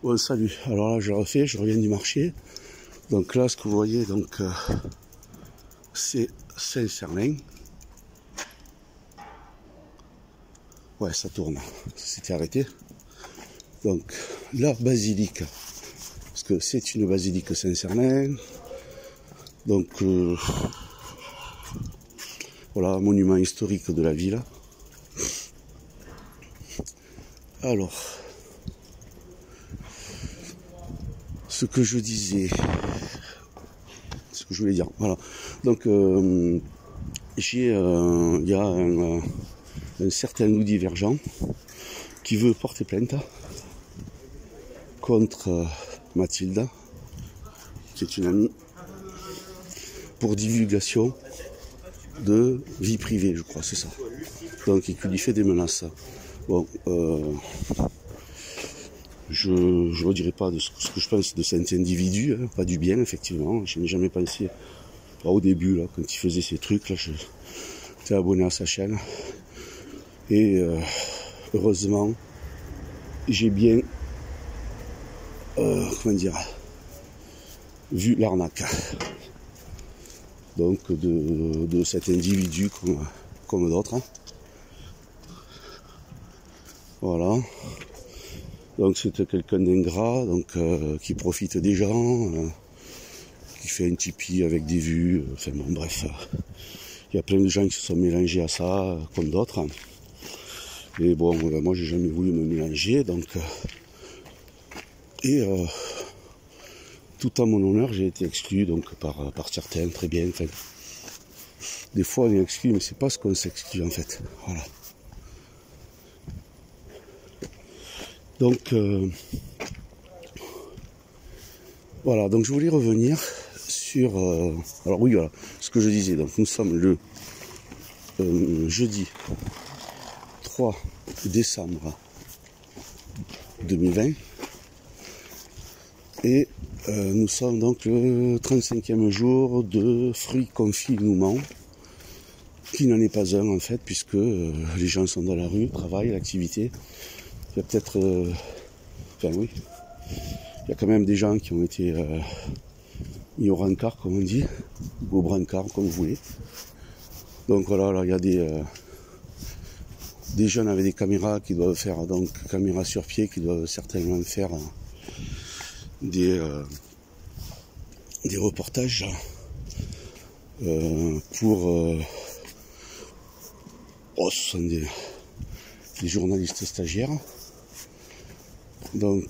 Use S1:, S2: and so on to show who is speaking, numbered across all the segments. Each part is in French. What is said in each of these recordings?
S1: Bon, salut. Alors là, je refais, je reviens du marché. Donc là, ce que vous voyez, donc c'est Saint-Sernin. Ouais, ça tourne. Ça s'était arrêté. Donc, la basilique. Parce que c'est une basilique Saint-Sernin. Donc, voilà, monument historique de la ville. Alors, ce que je disais, ce que je voulais dire, voilà. Donc, il y a un certain loup divergent qui veut porter plainte contre Mathilde, qui est une amie, pour divulgation de vie privée, je crois, c'est ça. Donc, il lui fait des menaces. Bon, je ne redirai pas de ce que je pense de cet individu, hein, pas du bien, effectivement. Je n'ai jamais pensé, au début, là, quand il faisait ces trucs, là, j'étais abonné à sa chaîne. Et heureusement, j'ai bien, comment dire, vu l'arnaque. Donc, de cet individu comme d'autres. Hein. Voilà. Donc c'est quelqu'un d'ingrat, donc qui profite des gens, qui fait un Tipeee avec des vues, enfin bon bref. Il y a plein de gens qui se sont mélangés à ça, comme d'autres. Et bon, moi j'ai jamais voulu me mélanger, donc tout à mon honneur, j'ai été exclu donc par certains, très bien. Enfin, des fois on est exclu, mais c'est pas ce qu'on s'exclut en fait. Voilà. Donc voilà, donc je voulais revenir sur alors oui voilà, ce que je disais, donc nous sommes le jeudi 3 décembre 2020 et nous sommes donc le 35e jour de fruit confinement, qui n'en est pas un en fait, puisque les gens sont dans la rue, travaillent, l'activité. Il y a peut-être, enfin oui, il y a quand même des gens qui ont été mis au rencard, comme on dit, ou au brancard, comme vous voulez. Donc voilà, là il y a des jeunes avec des caméras qui doivent faire, donc caméras sur pied, qui doivent certainement faire des reportages pour ce sont des journalistes stagiaires. Donc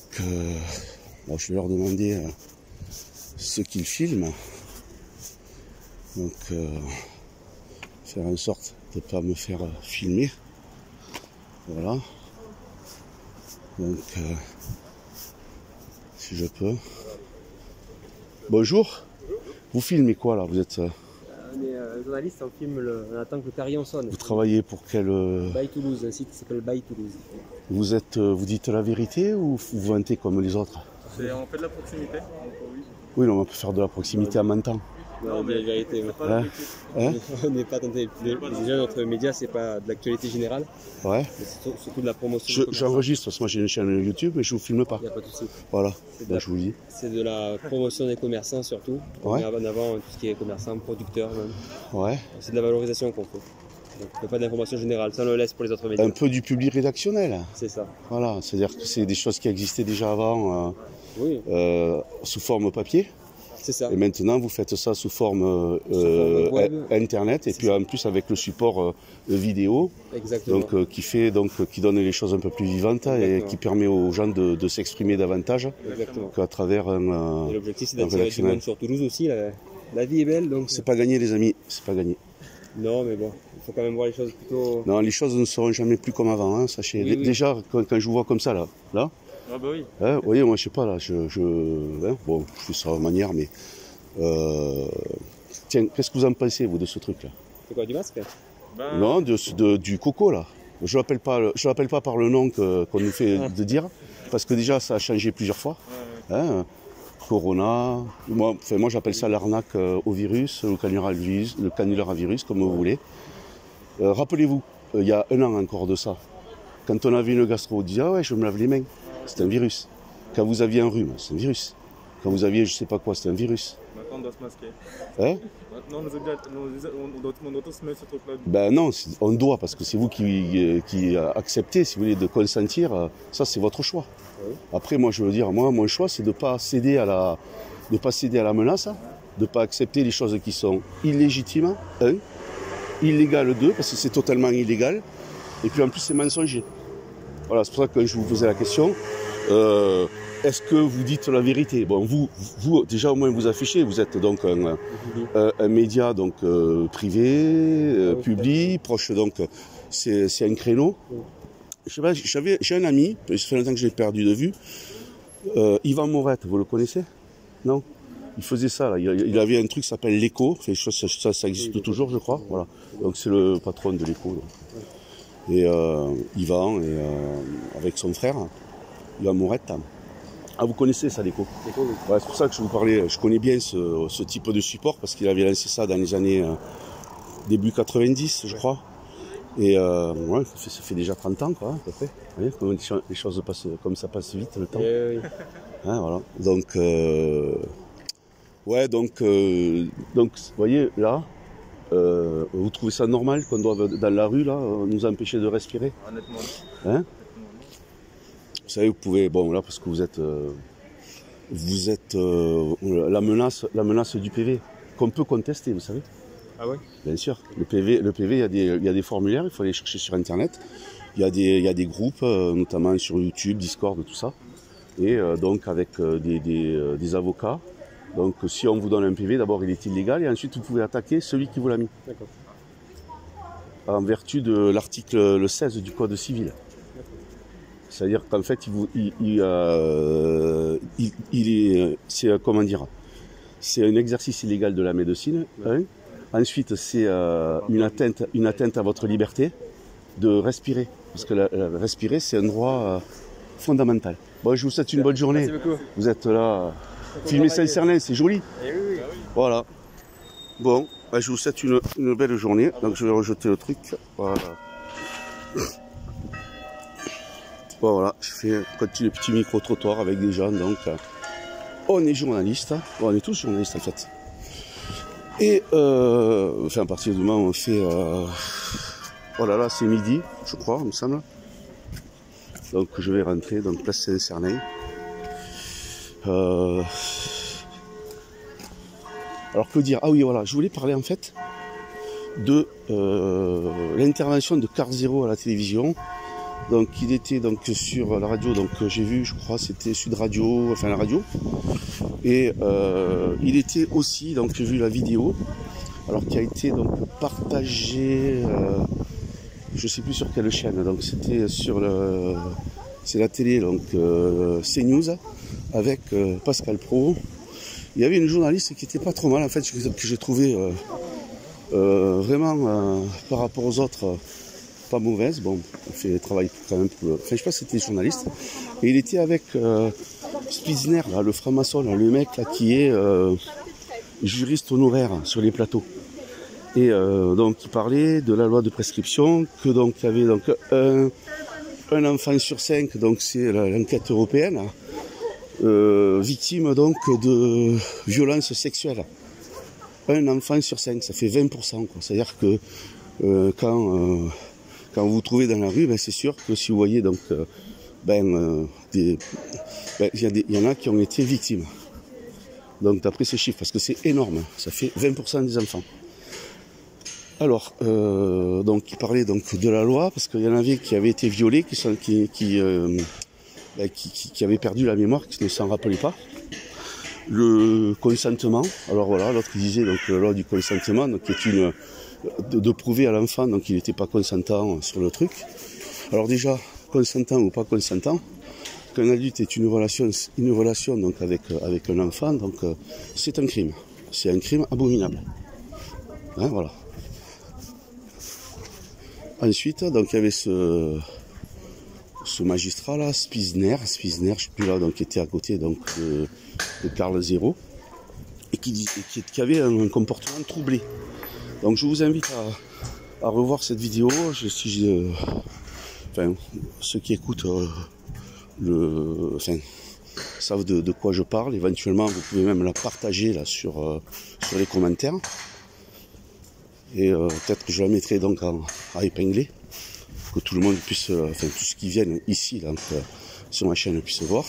S1: bon, je vais leur demander ce qu'ils filment. Donc faire en sorte de ne pas me faire filmer. Voilà. Donc si je peux. Bonjour. Vous filmez quoi là? Vous êtes
S2: on est journaliste, on filme on attend que le carillon sonne.
S1: Vous travaillez pour quel
S2: By Toulouse, un site qui s'appelle By Toulouse.
S1: Vous dites la vérité ou vous vantez comme les autres?
S3: On fait de la proximité.
S1: Oui, non, on peut faire de la proximité en mentant.
S2: Non, mais la vérité, on n'est pas tenté. Déjà, notre média, c'est pas de l'actualité générale.
S1: Ouais.
S2: C'est surtout de la promotion.
S1: J'enregistre, parce que moi j'ai une chaîne YouTube, mais je vous filme pas.
S2: Il n'y a pas de souci.
S1: Voilà, je vous le dis.
S2: C'est de la promotion des commerçants surtout. On met en avant tout ce qui est commerçant, producteur même.
S1: Ouais.
S2: C'est de la valorisation qu'on fait. Donc, on fait pas d'information générale, ça on le laisse pour les autres médias.
S1: Un peu du public rédactionnel.
S2: C'est ça.
S1: Voilà, c'est-à-dire que c'est des choses qui existaient déjà avant,
S2: oui.
S1: sous forme papier.
S2: C'est ça.
S1: Et maintenant, vous faites ça sous forme internet, et puis ça. En plus avec le support vidéo.
S2: Exactement.
S1: Donc qui donne les choses un peu plus vivantes. Exactement. Et qui permet aux gens de s'exprimer davantage.
S2: Exactement.
S1: Qu'à travers un.
S2: Et l'objectif, c'est d'attirer du monde sur Toulouse aussi. La vie est belle, donc.
S1: C'est pas gagné, les amis. C'est pas gagné.
S2: Non, mais bon, il faut quand même voir les choses plutôt.
S1: Non, les choses ne seront jamais plus comme avant, hein, sachez. Oui, déjà, quand je vous vois comme ça, là.
S3: Ah bah oui.
S1: Vous voyez, moi je sais pas là, bon, je fais ça de manière, mais tiens, qu'est-ce que vous en pensez vous de ce truc là?
S2: C'est quoi, du masque?
S1: Non, du coco là. Je l'appelle pas par le nom qu'on nous fait de dire, parce que déjà ça a changé plusieurs fois. Hein, Corona, moi j'appelle ça l'arnaque au virus, le canular à virus, comme vous voulez. Rappelez-vous, il y a un an encore de ça, quand on avait une gastro, on disait ah ouais, je me lave les mains. C'est un virus. Quand vous aviez un rhume, c'est un virus. Quand vous aviez je sais pas quoi, c'était un virus.
S3: Maintenant, on doit se masquer.
S1: Hein?
S3: Maintenant, on doit tous mettre ce truc-là.
S1: Ben non, on doit, parce que c'est vous qui acceptez, si vous voulez, de consentir. Ça, c'est votre choix.
S2: Oui.
S1: Après, moi, je veux dire, moi, mon choix, c'est de ne pas céder à la menace, de ne pas accepter les choses qui sont illégitimes, un, illégales, deux, parce que c'est totalement illégal, et puis en plus, c'est mensonger. Voilà, c'est pour ça que je vous posais la question. Est-ce que vous dites la vérité? Bon, vous, déjà au moins vous affichez, vous êtes donc un média donc privé, public, proche, donc c'est un créneau. Je sais pas, j'ai un ami, ça fait longtemps que je l'ai perdu de vue, Yvan Morette, vous le connaissez? Non? Il faisait ça, là. Il avait un truc qui s'appelle l'Écho, ça existe toujours, je crois. Voilà. Donc c'est le patron de l'Écho. Et Yvan, avec son frère, Yvan Morette. Ah, vous connaissez ça, l'Écho?
S2: L'Écho, oui.
S1: Ouais, c'est pour ça que je vous parlais. Je connais bien ce type de support parce qu'il avait lancé ça dans les années début 90, je crois. Et ouais, ça fait déjà 30 ans, quoi, à peu près. Vous voyez, les choses passent, comme ça passe vite, le temps.
S2: Oui.
S1: Hein, voilà. Donc, ouais, donc, vous voyez, là, vous trouvez ça normal qu'on doive, dans la rue, là, nous empêcher de respirer?
S3: Honnêtement.
S1: Hein? Vous savez, vous pouvez, bon là parce que vous êtes la menace du PV qu'on peut contester, vous savez.
S2: Ah ouais?
S1: Bien sûr. Le PV, il y a des formulaires, il faut aller chercher sur Internet. Il y a des groupes, notamment sur YouTube, Discord, tout ça. Et donc avec des avocats. Donc si on vous donne un PV, d'abord il est illégal et ensuite vous pouvez attaquer celui qui vous l'a mis.
S2: D'accord.
S1: En vertu de l'article 16 du Code civil. C'est-à-dire qu'en fait, c'est comment dire, c'est un exercice illégal de la médecine. Hein. Ensuite, c'est une atteinte à votre liberté de respirer, parce que respirer, c'est un droit fondamental. Bon, je vous souhaite une bonne journée.
S2: Merci beaucoup.
S1: Vous êtes là, filmez Saint-Cernin, c'est joli.
S2: Eh oui.
S1: Voilà. Bon, bah, je vous souhaite une belle journée. Donc, je vais rejeter le truc. Voilà. Bon, voilà, je fais continue le petit micro-trottoir avec des gens, donc on est journaliste, bon, on est tous journalistes en fait. Et enfin à partir du moment où on fait, oh là là, c'est midi, je crois, il me semble. Donc je vais rentrer, donc place Saint-Cernin. Alors que dire? Ah oui, voilà, je voulais parler en fait de l'intervention de Car Zéro à la télévision. Donc il était donc sur la radio, donc j'ai vu, je crois c'était Sud Radio, enfin la radio. Et il était aussi, donc j'ai vu la vidéo, alors qui a été donc partagée, je sais plus sur quelle chaîne, donc c'était sur c'est la télé, donc CNews, avec Pascal Praud. Il y avait une journaliste qui était pas trop mal en fait, que j'ai trouvé vraiment par rapport aux autres. Pas mauvaise, bon, on fait travail quand même pour enfin, je sais pas si c'était journaliste. Et il était avec Spizner, là, le franc-maçon, là, le mec là, qui est juriste honoraire sur les plateaux. Et donc il parlait de la loi de prescription, que donc il y avait donc un enfant sur 5, donc c'est l'enquête européenne, victime donc de violences sexuelles. Un enfant sur 5, ça fait 20%, quoi. C'est-à-dire que quand vous vous trouvez dans la rue, ben, c'est sûr que si vous voyez donc, il y en a qui ont été victimes. Donc d'après ces chiffres, parce que c'est énorme, ça fait 20% des enfants. Alors, donc il parlait donc de la loi, parce qu'il y en avait qui avaient été violés, qui avaient perdu la mémoire, qui ne s'en rappelaient pas. Le consentement, alors voilà, l'autre disait donc la loi du consentement, donc qui est de prouver à l'enfant donc qu'il n'était pas consentant sur le truc. Alors déjà, consentant ou pas consentant, qu'un adulte ait une relation donc avec un enfant, donc c'est un crime. C'est un crime abominable. Hein, voilà. Ensuite, donc il y avait ce magistrat là, Spizner, je sais plus là, donc qui était à côté donc de Car Zéro, et qui avait un comportement troublé. Donc je vous invite à revoir cette vidéo. Enfin, ceux qui écoutent savent de quoi je parle. Éventuellement, vous pouvez même la partager là sur les commentaires. Et peut-être que je la mettrai donc à épingler, que tout le monde puisse, enfin tous ceux qui viennent ici donc, sur ma chaîne puissent voir.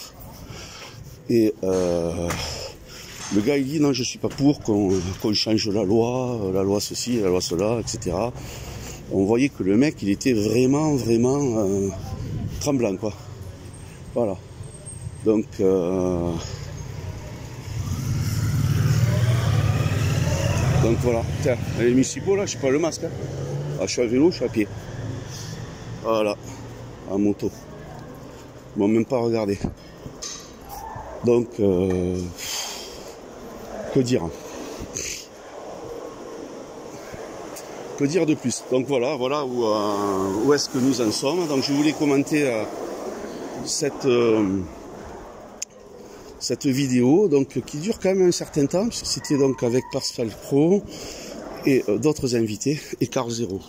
S1: Et le gars il dit non, je suis pas pour qu'on change la loi ceci, la loi cela, etc. On voyait que le mec il était vraiment tremblant quoi. Voilà. Donc voilà. Tiens, les municipaux là, je suis pas le masque. Hein. Ah, je suis à vélo, je suis à pied. Voilà. En moto. Bon, même pas regarder. Donc que dire? Que dire de plus? Donc voilà où est-ce que nous en sommes. Donc je voulais commenter cette vidéo donc qui dure quand même un certain temps, puisque c'était donc avec Pascal Pro et d'autres invités et Carl Zero.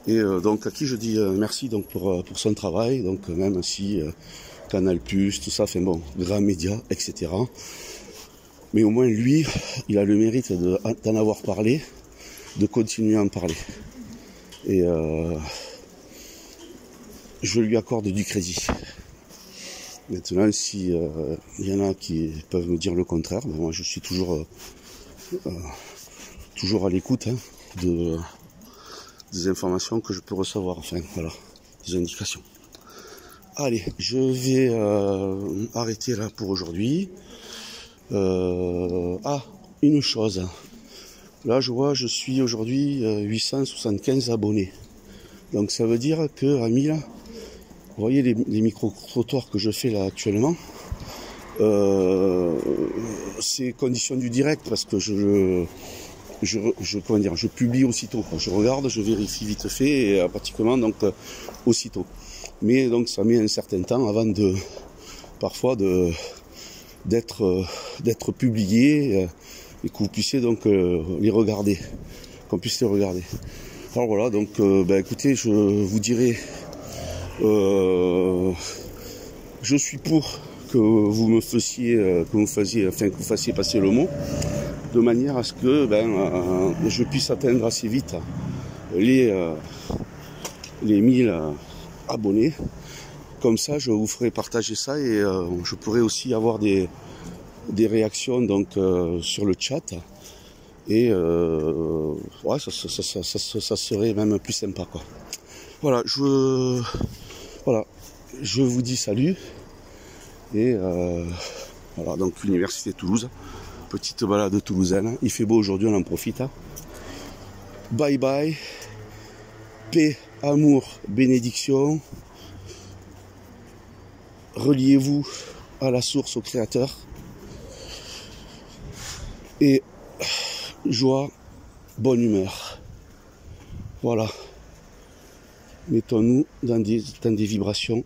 S1: Et donc à qui je dis merci donc pour son travail, donc même si Canal+, tout ça, enfin bon, grands médias, etc. Mais au moins lui, il a le mérite d'en avoir parlé, de continuer à en parler. Et je lui accorde du crédit. Maintenant, si y en a qui peuvent me dire le contraire, ben moi je suis toujours à l'écoute hein, des informations que je peux recevoir, enfin voilà, des indications. Allez, je vais arrêter là pour aujourd'hui. Une chose. Là, je vois, je suis aujourd'hui 875 abonnés. Donc ça veut dire que à 1000, vous voyez les micro-trottoirs que je fais là actuellement, c'est condition du direct parce que je publie aussitôt. Quoi. Je regarde, je vérifie vite fait et pratiquement donc aussitôt. Mais donc ça met un certain temps avant parfois d'être publié et que vous puissiez donc les regarder, qu'on puisse les regarder. Alors voilà, donc écoutez, je vous dirai, je suis pour que vous fassiez passer le mot, de manière à ce que je puisse atteindre assez vite les 1000 abonnés. Comme ça, je vous ferai partager ça et je pourrai aussi avoir des réactions donc sur le chat et ouais, ça serait même plus sympa quoi. Voilà, je vous dis salut et voilà donc l'université de Toulouse, petite balade toulousaine. Il fait beau aujourd'hui, on en profite. Hein. Bye bye, paix, amour, bénédiction. Reliez-vous à la source, au créateur. Et joie, bonne humeur. Voilà. Mettons-nous dans des vibrations